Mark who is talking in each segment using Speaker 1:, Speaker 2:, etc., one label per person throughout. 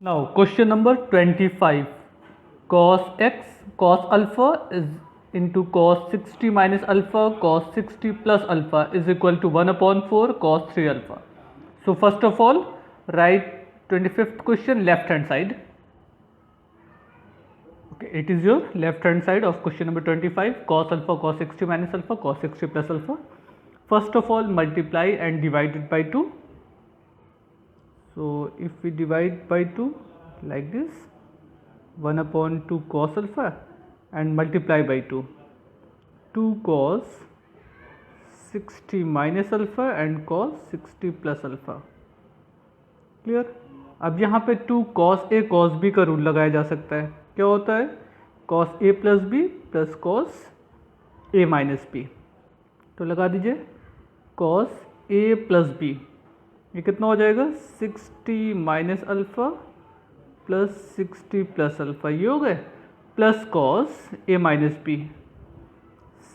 Speaker 1: Now question number 25. Cos x cos alpha is into cos 60 minus alpha cos 60 plus alpha is equal to 1 upon 4 cos 3 alpha. So first of all write 25th question left hand side. Okay, it is your left hand side of question number 25. Cos alpha cos 60 minus alpha cos 60 plus alpha. First of all multiply and divide it by 2. So if we divide by 2 like this, 1 upon 2 cos alpha and multiply by 2, 2 cos 60 minus alpha and cos 60 plus alpha. Clear. अब यहाँ पे 2 cos a cos b का rule लगाया जा सकता है। क्या होता है? cos a plus b plus cos a minus b। तो लगा दीजिए cos a प्लस b, ये कितना हो जाएगा? 60 minus alpha plus 60 plus alpha, ये हो गए plus cos A minus B,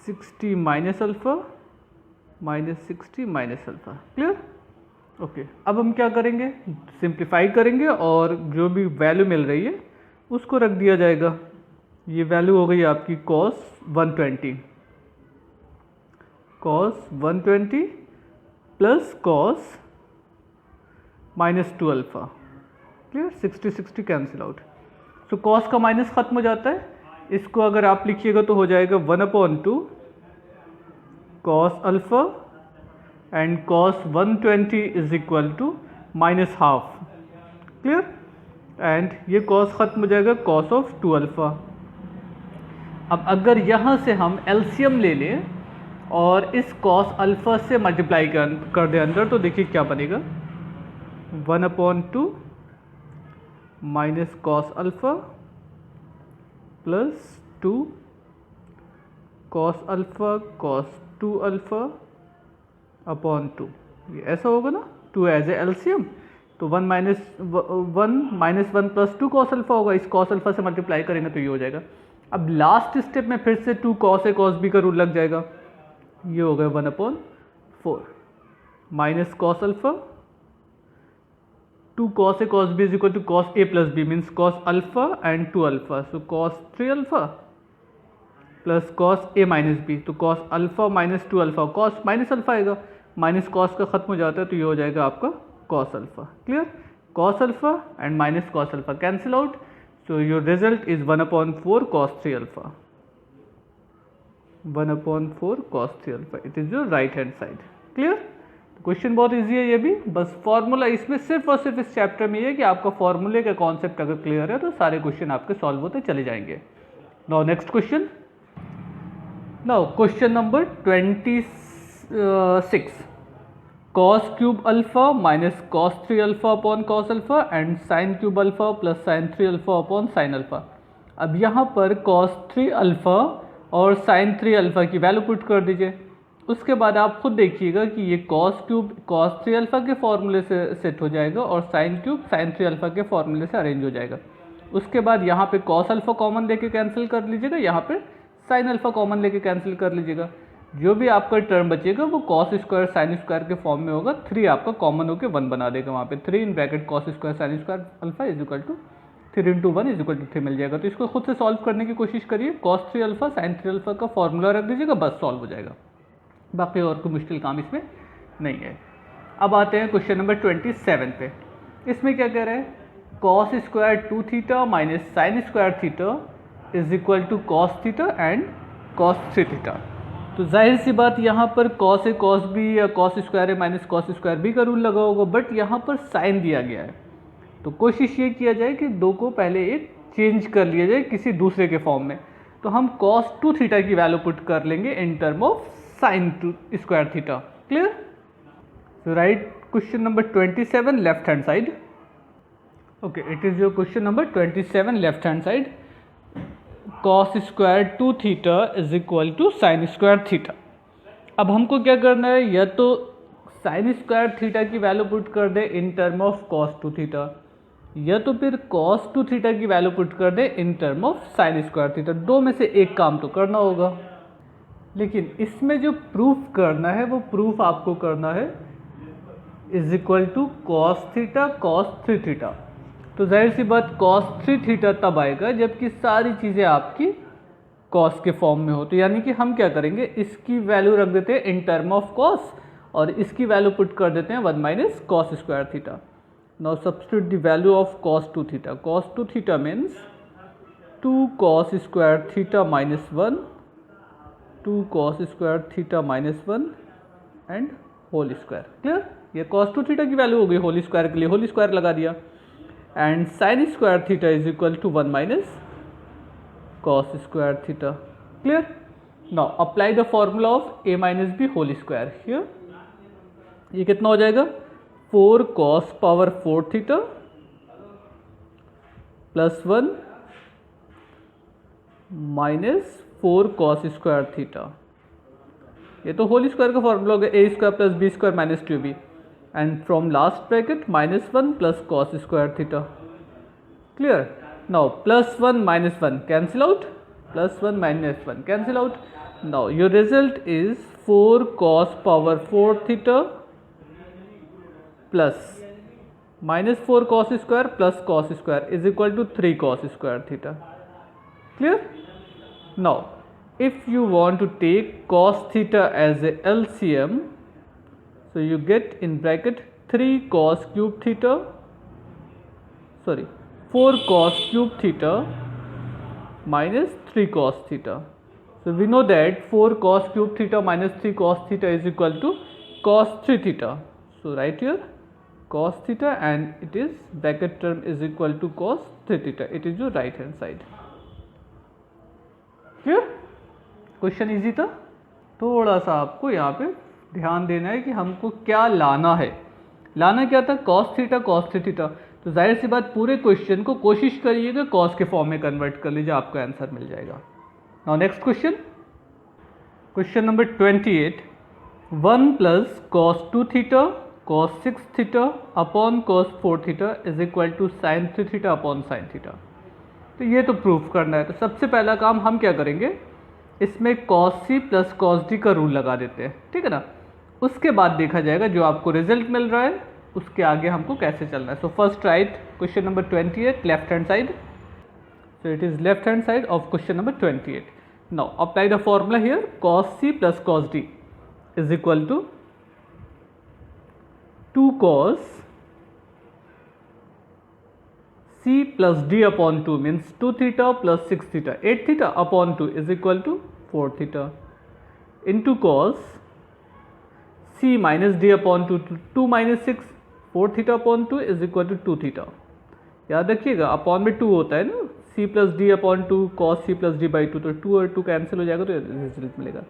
Speaker 1: 60 minus alpha minus 60 minus alpha. Clear? Okay, अब हम क्या करेंगे? सिंप्लीफाई करेंगे और जो भी वैल्यू मिल रही है उसको रख दिया जाएगा। ये वैल्यू हो गई आपकी cos 120, cos 120 plus cos minus 2 alpha. Clear? 60 cancel out. So cos का माइनस खत्म हो जाता है। इसको अगर आप लिखिएगा तो हो जाएगा 1 upon 2 cos alpha and cos 120 is equal to minus half. Clear? And ये कॉस खत्म हो जाएगा कॉस ऑफ 2 अल्फ़ा। अब अगर यहाँ से हम एलसीएम ले लें और इस कॉस अल्फ़ा से मल्टीप्लाई कर दें अंदर, तो देखिए क्या बनेगा? 1 upon 2 minus cos alpha plus 2 cos alpha cos 2 alpha upon 2। ये ऐसा होगा ना, 2 एज ए एलसीएम, तो 1 माइनस 1 प्लस 2 कॉस अल्फ़ा होगा। इस कॉस अल्फ़ा से मल्टीप्लाई करेंगे तो ये हो जाएगा। अब लास्ट स्टेप में फिर से 2 कॉस ए कॉस बी का रूल लग जाएगा। ये हो गया 1 upon 4 minus cos alpha 2 cos a cos b is equal to cos a plus b, means cos alpha and 2 alpha, so cos 3 alpha plus cos a minus b, तो cos alpha minus 2 alpha, cos minus alpha आएगा, minus cos का खत्म हो जाता है तो ये हो जाएगा आपका cos alpha। Clear? cos alpha and minus cos alpha cancel out, so your result is 1 upon 4 cos 3 alpha, 1 upon 4 cos 3 alpha, it is your right hand side। Clear? Question बहुत इजी है ये भी, बस फॉर्मूला इसमें सिर्फ और सिर्फ इस चैप्टर में ये कि आपका फॉर्मूले का कॉन्सेप्ट अगर क्लियर है तो सारे क्वेश्चन आपके सॉल्व होते चले जाएंगे। Now next question. Now question number 26, cos cube alpha minus cos 3 alpha upon cos alpha and sine cube alpha plus sign 3 alpha upon sine alpha. अब यहाँ पर कॉस 3 अल्फा और साइन 3 अल्फा की value put कर दीजिए। उसके बाद आप खुद देखिएगा कि ये कॉस क्यूब कॉस 3 अल्फ़ा के फॉर्मूले से सेट हो जाएगा और साइन क्यूब साइन 3 अल्फ़ा के फॉर्मूले से अरेंज हो जाएगा। उसके बाद यहाँ पे कॉस अल्फ़ा कॉमन लेके कैंसिल कर लीजिएगा, यहाँ पे साइन अल्फ़ा कॉमन लेके कैंसिल कर लीजिएगा। जो भी आपका टर्म बचेगा वो कॉस स्क्वायर साइन स्क्वायर के फॉर्म में होगा। 3 आपका कॉमन होकर 1 बना देगा वहाँ पे। 3 in bracket cos square sine square alpha is equal to 3 into 1 is equal to 3 मिल जाएगा। तो इसको खुद से सॉल्व करने की कोशिश करिए। कॉस 3 अल्फ़ा साइन 3 अल्फ़ा का फॉर्मूला रख दीजिएगा, बस सॉल्व हो जाएगा। बाकी और कोई मुश्किल काम इसमें नहीं है। अब आते हैं क्वेश्चन नंबर 27 पे। इसमें क्या कह रहे हैं? Cos square 2 theta minus sine square theta is equal to cos theta and cos 3 theta. तो जाहिर सी बात यहाँ पर कॉस ए कॉस बी या cos square A minus cos square B का रूल लगा होगा, बट यहाँ पर साइन दिया गया है। तो कोशिश ये किया जाए कि दो को पहले एक चेंज कर लिया जाए किसी दूसरे के फॉर्म में। तो हम कॉस 2 थीटा की वैल्यू पुट कर लेंगे in term of sine 2 square theta. Clear? So right question number 27 left hand side. Okay, it is your question number 27 left hand side. Cos square 2 theta is equal to sine square theta. अब हमको क्या करना है? या तो sine square theta की value put कर दे in term of cos 2 theta, या तो फिर कॉस 2 थीटा की वैल्यू पुट कर दे in term of sine square theta. दो में से एक काम तो करना होगा, लेकिन इसमें जो प्रूफ करना है वो प्रूफ आपको करना है is equal to cos theta cos 3 theta. तो जाहिर सी बात cos 3 थीटा तब आएगा जबकि सारी चीज़ें आपकी cos के फॉर्म में हो। तो यानी कि हम क्या करेंगे, इसकी वैल्यू रख देते हैं इन टर्म ऑफ cos और इसकी वैल्यू पुट कर देते हैं 1 minus cos square theta. Now substitute the value of cos 2 theta. cos 2 theta means 2 cos square theta minus 1, 2 cos square theta minus 1 and whole square. Clear? ये cos 2 theta की value हो गई, whole square के लिए whole square लगा दिया। And sin square theta is equal to 1 minus cos square theta. Clear? Now apply the formula of a minus B whole square here. ये कितना हो जाएगा, 4 cos power 4 theta plus 1 minus 4 cos square theta. ये तो whole square का formula हो गया, A square plus B square minus 2b and from last bracket minus 1 plus cos square theta. Clear? Now plus 1 minus 1 cancel out, plus 1 minus 1 cancel out. Now your result is 4 cos power 4 theta plus minus 4 cos square plus cos square is equal to 3 cos square theta. Clear? Now if you want to take cos theta as a LCM, so you get in bracket 3 cos cube theta, sorry 4 cos cube theta minus 3 cos theta. So we know that 4 cos cube theta minus 3 cos theta is equal to cos 3 theta. So write here cos theta and it is bracket term is equal to cos 3 theta. It is your right hand side. Clear? Question easy था। थोड़ा सा आपको यहाँ पे ध्यान देना है कि हमको क्या लाना है। लाना क्या था, cos थीटा cos 3 थीटा। तो जाहिर सी बात पूरे क्वेश्चन को कोशिश करिएगा cos के फॉर्म में कन्वर्ट कर लीजिए, आपको आंसर मिल जाएगा। Now next question, question number 28, 1 plus cos 2 theta cos 6 theta upon cos 4 theta is equal to sin 3 theta upon sin theta. तो ये तो प्रूफ करना है। तो सबसे पहला काम हम क्या करेंगे, इसमें cos c plus cos d का रूल लगा देते हैं, ठीक है ना। उसके बाद देखा जाएगा जो आपको रिजल्ट मिल रहा है उसके आगे हमको कैसे चलना है। So first write question number 28 left hand side. So it is left hand side of question number 28। Now apply the formula here, cos c plus cos d is equal to 2 cos c plus d upon 2 means 2 theta plus 6 theta 8 theta upon 2 is equal to 4 theta into cos c minus d upon 2 2 minus 6 4 theta upon 2 is equal to 2 theta. याद रखिएगा upon में 2 होता है ना, c plus d upon 2 cos c plus d by 2, तो 2 और 2 cancel हो जाएगा तो रिजल्ट मिलेगा।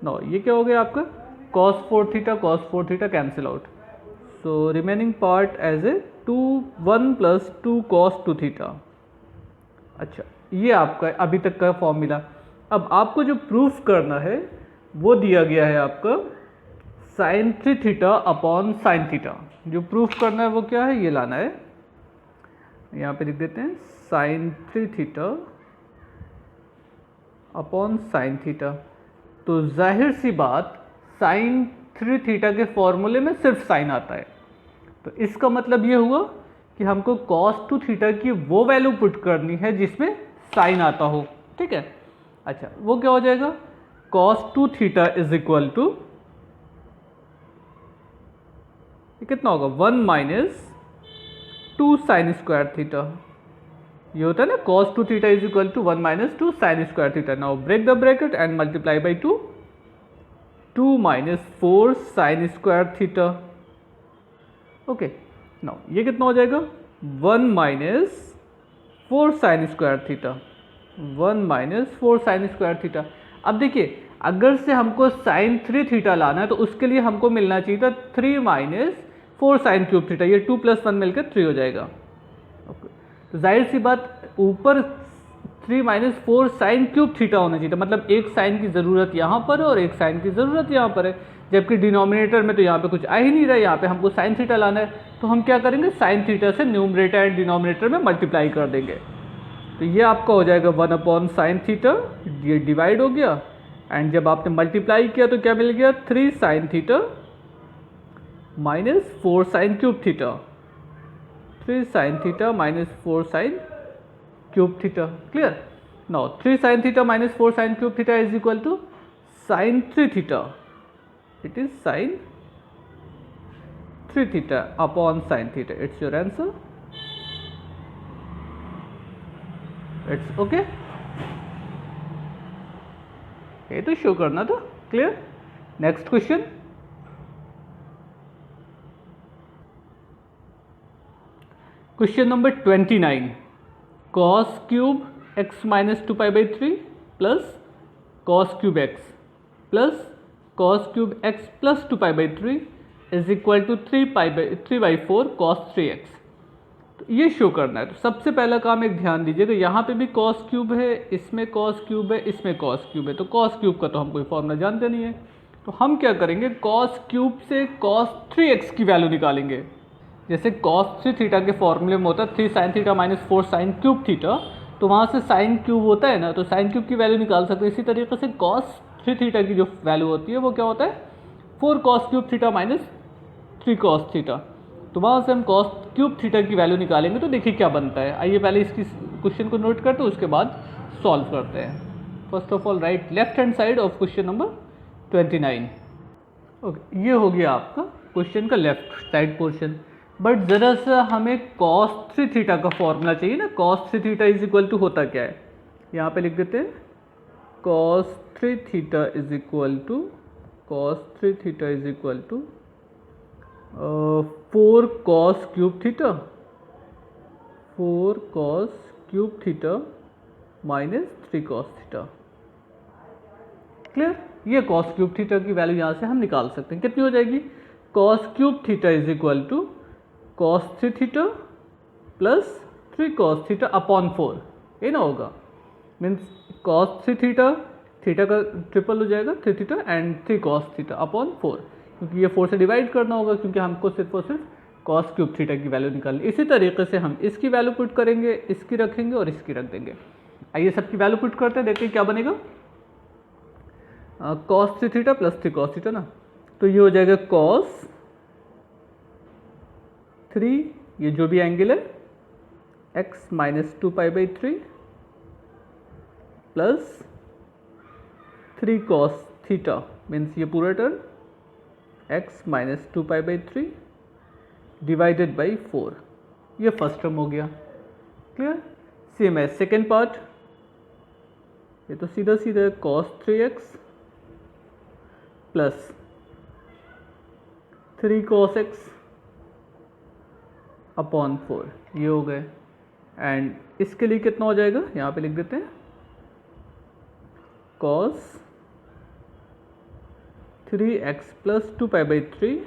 Speaker 1: नो ये क्या हो गया आपका, cos 4 थीटा cancel out. So remaining part as a 1 plus 2 cos 2 theta. अच्छा ये आपका अभी तक का फॉर्मूला। अब आपको जो प्रूफ करना है वो दिया गया है आपका sin 3 theta upon sin theta. जो प्रूफ करना है वो क्या है, ये लाना है, यहाँ पे लिख देते हैं sin 3 theta upon sin theta. तो जाहिर सी बात sin 3 थीटा के फॉर्मूले में सिर्फ sin आता है, तो इसका मतलब ये हुआ कि हमको cos 2 थीटा की वो वैल्यू पुट करनी है जिसमें sin आता हो, ठीक है। अच्छा वो क्या हो जाएगा, cos 2 theta is equal to कितना होगा 1 माइनस 2 sin स्क्वायर थीटा। ये होता है ना cos 2 theta is equal to 1 minus 2 sin square theta. Now break the bracket and multiply by 2, 2 minus 4 sin square theta. Okay now ये कितना हो जाएगा 1 minus 4 sin square theta, 1 minus 4 sin square theta. अब देखिए अगर से हमको sin 3 थीटा लाना है तो उसके लिए हमको मिलना चाहिए था 3 माइनस 4 sin क्यूब थीटा। ये 2 प्लस 1 मिलकर 3 हो जाएगा। ओके तो जाहिर सी बात ऊपर 3 माइनस 4 sin क्यूब थीटा होना चाहिए था, मतलब एक साइन की ज़रूरत यहाँ पर है और एक साइन की ज़रूरत यहाँ पर है, जबकि डिनोमिनेटर में तो यहाँ पे कुछ आ ही नहीं रहा है, यहाँ पे हमको sin थीटा लाना है। तो हम क्या करेंगे, sin थीटा से न्यूमरेटर एंड डिनोमिनेटर में मल्टीप्लाई कर देंगे। तो ये आपका हो जाएगा 1 अपॉन sin थीटा, ये डिवाइड हो गया एंड जब आपने मल्टीप्लाई किया तो क्या मिल गया 3 sin theta minus 4 sin cube theta, 3 sin theta minus 4 sin cube theta. Clear? Now 3 sin theta minus 4 sin cube theta is equal to sin 3 theta. It is sin 3 theta upon sin theta. It's your answer. It's okay. ये तो show करना था. Clear? Next question. Question number 29. cos cube x minus 2 pi by 3 plus cos cube x plus cos cube x plus 2 pi by 3 is equal to 3 by 4 cos 3x. तो ये show करना है. तो सबसे पहला काम एक ध्यान दीजिएगा, यहाँ पे भी cos क्यूब है, इसमें cos क्यूब है, इसमें cos क्यूब है. तो cos क्यूब का तो हम कोई फॉर्मूला जानते नहीं है. तो हम क्या करेंगे, cos क्यूब से cos 3x की वैल्यू निकालेंगे. जैसे cos 3 थीटा के फॉर्मूले में होता है 3 sin theta minus 4 sin cube theta, तो वहाँ से sin क्यूब होता है ना, तो sin क्यूब की वैल्यू निकाल सकते हैं. इसी तरीके से cos 3 थीटा की जो वैल्यू होती है वो क्या होता है 4 cos cube theta minus 3 cos theta. तो वहाँ से हम cos क्यूब थीटा की वैल्यू निकालेंगे. तो देखिए क्या बनता है. आइए पहले इसकी क्वेश्चन को नोट करते हैं, उसके बाद सॉल्व करते हैं. First of all write left hand side of question number 29. Okay, ये हो गया आपका क्वेश्चन का लेफ्ट साइड पोर्शन. बट ज़रा सा हमें cos 3 थीटा का फॉर्मूला चाहिए ना. cos 3 theta is equal to होता क्या है, यहाँ पे लिख देते हैं. cos 3 theta is equal to 4 cos cube theta, 4 cos cube theta minus 3 cos theta. Clear? ये cos क्यूब थीटा की वैल्यू यहाँ से हम निकाल सकते हैं. कितनी हो जाएगी, cos cube theta is equal to cos 3 theta plus 3 cos theta upon 4. ये ना होगा, मीन्स cos 3 थीटा, थीटा का ट्रिपल हो जाएगा 3 theta and 3 cos theta upon 4, क्योंकि ये 4 से डिवाइड करना होगा, क्योंकि हमको सिर्फ और सिर्फ cos क्यूब थीटा की वैल्यू निकालनी. इसी तरीके से हम इसकी वैल्यू पुट करेंगे, इसकी रखेंगे और इसकी रख देंगे. आइए सबकी वैल्यू पुट करते हैं, देखते हैं क्या बनेगा. cos 3 theta plus 3 cos theta ना, तो ये हो जाएगा cos 3, ये जो भी एंगल है, x minus 2 pi by 3 plus 3 cos theta, means ये पूरा term x minus 2 pi by 3 divided by 4. ये फर्स्ट टर्म हो गया. क्लियर? सेम है सेकेंड पार्ट. ये तो सीधा सीधा है cos 3x plus 3 cos x upon 4. ये हो गए. एंड इसके लिए कितना हो जाएगा, यहाँ पे लिख देते हैं cos 3x plus 2 pi by 3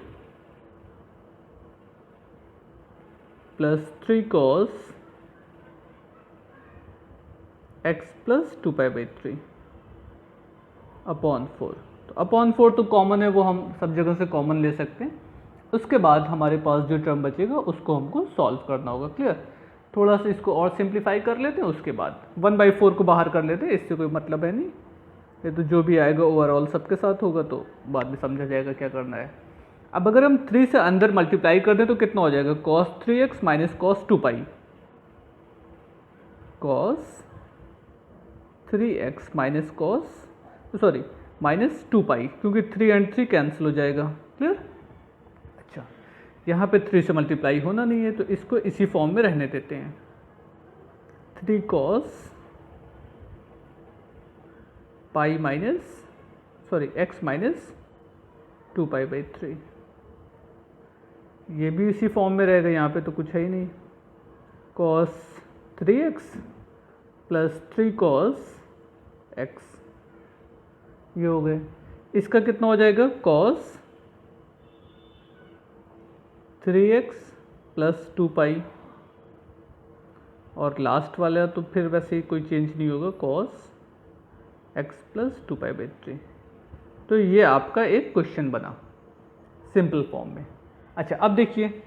Speaker 1: plus 3 cos x plus 2 pi by 3 upon 4. तो अपॉन 4 तो कॉमन है, वो हम सब जगह से कॉमन ले सकते हैं. उसके बाद हमारे पास जो टर्म बचेगा उसको हमको सॉल्व करना होगा. क्लियर? थोड़ा सा इसको और सिंप्लीफाई कर लेते हैं, उसके बाद 1/4 को बाहर कर लेते हैं. इससे कोई मतलब है नहीं, ये तो जो भी आएगा ओवरऑल सबके साथ होगा, तो बाद में समझा जाएगा क्या करना है. अब अगर हम 3 से अंदर मल्टीप्लाई कर दें तो कितना हो जाएगा, cos 3x माइनस cos 2 पाई, cos 3x माइनस माइनस 2 पाई, क्योंकि 3 एंड 3 कैंसिल हो जाएगा. क्लियर? अच्छा, यहाँ पे 3 से मल्टीप्लाई होना नहीं है, तो इसको इसी फॉर्म में रहने देते हैं. 3 cos pi x minus 2 pi by 3. ये भी इसी फॉर्म में रहेगा, यहाँ पे तो कुछ है ही नहीं. cos 3x plus 3 cos x, ये हो गए. इसका कितना हो जाएगा, cos 3x प्लस 2 पाई, और लास्ट वाला तो फिर वैसे ही कोई चेंज नहीं होगा, cos x plus 2 pi by 3. तो ये आपका एक क्वेश्चन बना सिंपल फॉर्म में. अच्छा, अब देखिए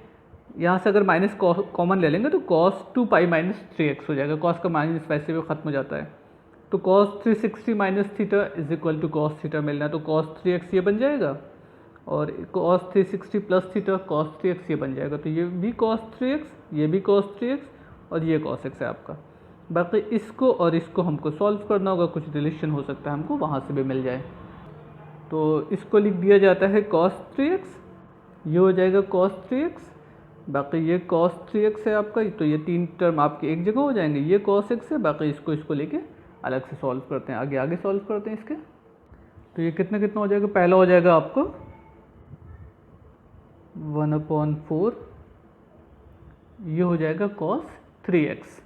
Speaker 1: यहाँ से अगर माइनस कॉमन ले लेंगे तो cos 2 पाई माइनस 3x हो जाएगा. cos का माइनस वैसे भी ख़त्म हो जाता है. तो cos 360 minus theta is equal to cos theta मिलना है, तो cos 3x ये बन जाएगा. और cos 360 plus theta cos 3x ये बन जाएगा। तो ये भी cos 3x, ये भी cos 3x और ये cos x है आपका। बाकी इसको और इसको हमको सॉल्व करना होगा, कुछ रिलेशन हो सकता है हमको वहाँ से भी मिल जाए। तो इसको लिख दिया जाता है cos 3x, ये हो जाएगा cos 3x, बाकी ये cos 3x है आपका। तो ये तीन टर्म आपके एक जगह हो जाएंगे, ये cos x है, बाकी इसको लेके अलग से सॉल्व करते हैं, आगे सॉल्व करते हैं इसके। तो ये कितना हो जाएगा, पहला हो जाएगा आपको 1/4, ये हो जाएगा cos 3x।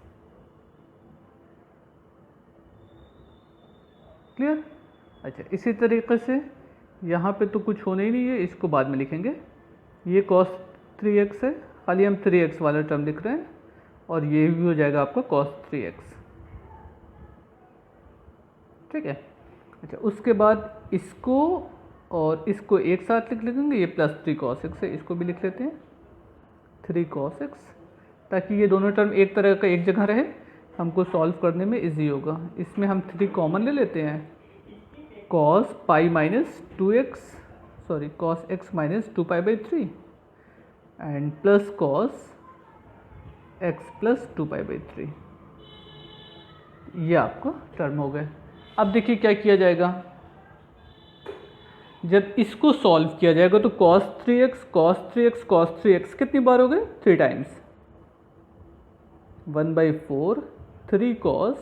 Speaker 1: क्लियर? अच्छा, इसी तरीके से यहाँ पे तो कुछ होना ही नहीं है, इसको बाद में लिखेंगे। ये cos 3x है, खाली हम 3x वाला टर्म लिख रहे हैं, और ये भी हो जाएगा आपका cos 3x। ठीक है। अच्छा, उसके बाद इसको और इसको एक साथ लिख लेंगे, ये प्लस 3 cos x है, इसको भी लिख लेते हैं 3 cos x, ताकि ये दोनों टर्म एक तरह का एक जगह रहे, हमको सॉल्व करने में इजी होगा। इसमें हम 3 कॉमन ले लेते हैं, cos pi minus 2x, sorry cos x minus 2π/3 and plus cos x plus 2π/3, ये आपका टर्म हो गए। अब देखिए क्या किया जाएगा, जब इसको सॉल्व किया जाएगा तो cos 3x cos 3x cos 3x कितनी बार हो गए, 3 times, 1/4 3 cos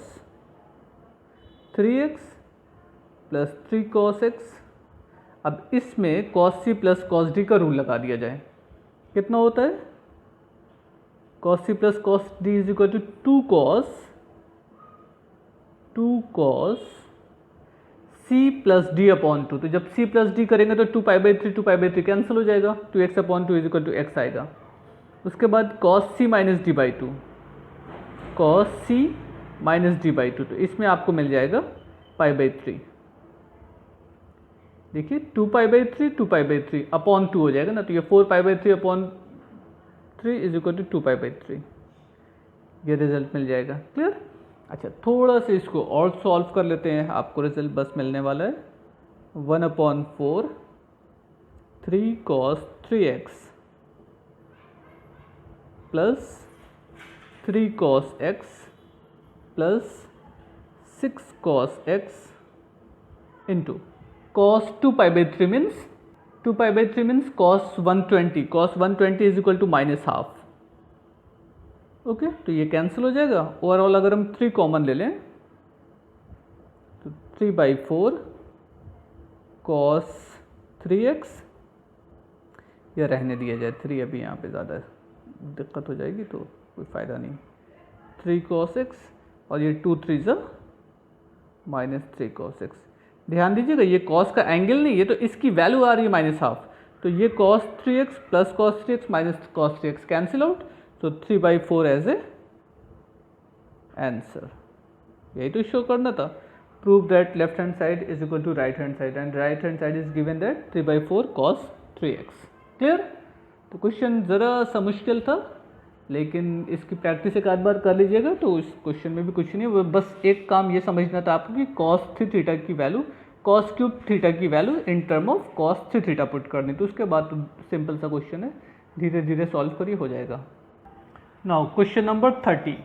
Speaker 1: 3x plus 3 cos x। अब इसमें cos c plus cos d का रूल लगा दिया जाए, कितना होता है, cos c plus cos d is equal to 2 cos c plus D upon 2। तो जब c प्लस डी करेंगे तो 2π/3 कैंसिल हो जाएगा, 2x/2 is equal to x आएगा। उसके बाद cos c minus d/2, cos c minus d/2, तो इसमें आपको मिल जाएगा π/3। देखिए 2π/3 अपॉन 2 हो जाएगा ना, तो ये 4π/3 इज इक्वल टू 2π/3, ये रिजल्ट मिल जाएगा। क्लियर? अच्छा, थोड़ा सा इसको और सॉल्व कर लेते हैं, आपको रिजल्ट बस मिलने वाला है 1/4 3 cos 3x plus 3 cos x plus 6 cos x into cos 2π/3 means cos 120 is equal to -12। Okay, तो ये कैंसिल हो जाएगा। ओवरऑल अगर हम 3 कॉमन ले लें तो 3/4 cos 3x, या रहने दिया जाए 3, अभी यहाँ पे ज़्यादा दिक्कत हो जाएगी तो कोई फ़ायदा नहीं, 3 cos x, और ये 2 3 -3 cos x। ध्यान दीजिएगा ये cos का एंगल नहीं है, तो इसकी वैल्यू आ रही है -12, तो ये cos 3x plus cos 3x minus cos 3x cancel out, तो 3/4 एज ए आंसर। यही तो शो करना था, prove that left hand side is equal to right hand side and right hand side is given that 3/4 cos 3x। Clear? तो question ज़रा सा मुश्किल था, लेकिन इसकी प्रैक्टिस एक आध बार कर लीजिएगा तो इस क्वेश्चन में भी कुछ नहीं है, बस एक काम ये समझना था आपको कि cos 3 थीटा की वैल्यू cos क्यूब थीटा की value in term of cos 3 theta put करनी, तो उसके बाद तो सिंपल सा क्वेश्चन है, धीरे धीरे सॉल्व करिए हो जाएगा। Now question number 30,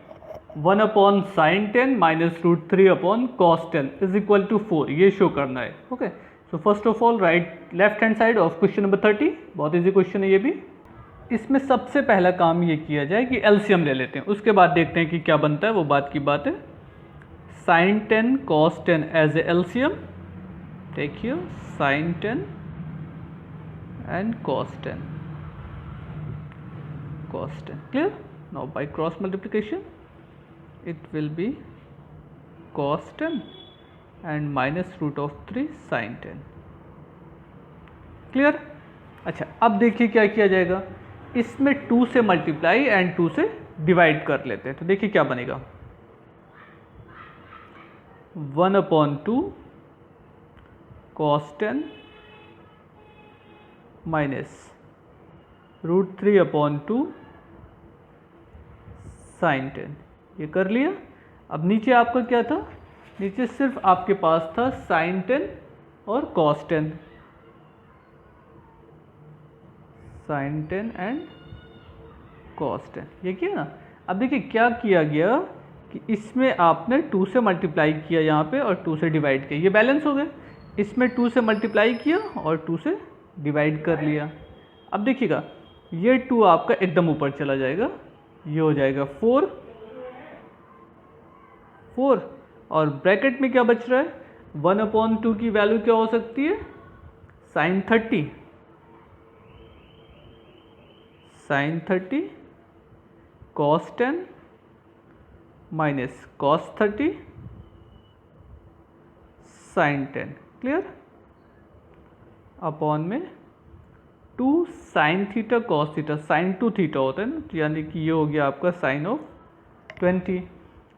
Speaker 1: 1/sin 10 minus √3 cos 10 is equal to 4, ये शो करना है। Okay, so first of all write left hand side of question number 30, बहुत इजी क्वेश्चन है ये भी। इसमें सबसे पहला काम ये किया जाए कि एलसीएम ले लेते हैं, उसके बाद देखते हैं कि क्या बनता है, वो बात की बात है। sin 10 cos 10 as a LCM, देखिए sin 10 and cos 10, clear? Now by cross multiplication it will be cos 10 and minus √3 sin 10, clear? अच्छा, अब देखिए क्या किया जाएगा, इसमें 2 से मल्टीप्लाई एंड 2 से डिवाइड कर लेते हैं, तो देखिए क्या बनेगा, 1/2 cos 10 माइनस √3/2 sin 10, ये कर लिया। अब नीचे आपका क्या था, नीचे सिर्फ आपके पास था sin 10 और cos 10, साइन 10 एंड कॉस 10, ये किया ना। अब देखिए क्या किया गया कि इसमें आपने 2 से मल्टीप्लाई किया यहाँ पे और 2 से डिवाइड किया, ये बैलेंस हो गए। इसमें 2 से मल्टीप्लाई किया और 2 से डिवाइड कर लिया। अब देखिएगा ये 2 आपका एकदम ऊपर चला जाएगा, ये हो जाएगा 4 और ब्रैकेट में क्या बच रहा है, 1/2 की वैल्यू क्या हो सकती है, sine 30 cos 10 minus cos 30 sine 10, clear, upon में 2 sine theta cos theta, sine 2 theta होता है ना, यानी कि ये हो गया आपका साइन ऑफ 20।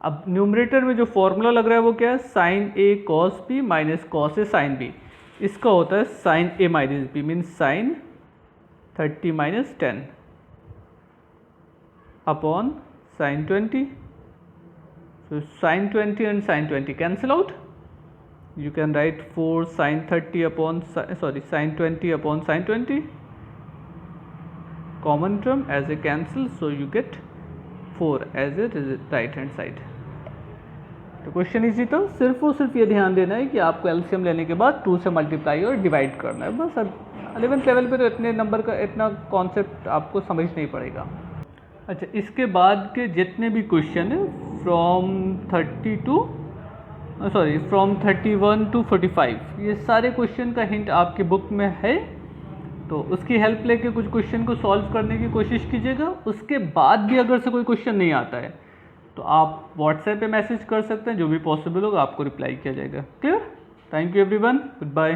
Speaker 1: अब न्यूमरेटर में जो फॉर्मूला लग रहा है वो क्या है, sine A cos B minus cos A sine B, इसका होता है sine A minus B means sine 30 minus 10 upon sine 20। So sin 20 and sin 20 cancel out. You can write 4 sin 30 upon sin 20 upon sin 20. Common term as a cancel, so you get 4 as a right hand side. तो question easy था, सिर्फ और सिर्फ ये ध्यान देना है कि आपको एलसीएम लेने के बाद 2 से मल्टीप्लाई और डिवाइड करना है बस। 11th लेवल पे तो इतने नंबर का इतना कॉन्सेप्ट आपको समझ नहीं पड़ेगा। अच्छा, इसके बाद के जितने भी क्वेश्चन है फ्रॉम 31 to 45, ये सारे क्वेश्चन का हिंट आपके बुक में है, तो उसकी हेल्प लेके कुछ क्वेश्चन को सॉल्व करने की कोशिश कीजिएगा। उसके बाद भी अगर से कोई क्वेश्चन नहीं आता है तो आप व्हाट्सएप पे मैसेज कर सकते हैं, जो भी पॉसिबल होगा आपको रिप्लाई किया जाएगा। Clear? Thank you everyone, good bye.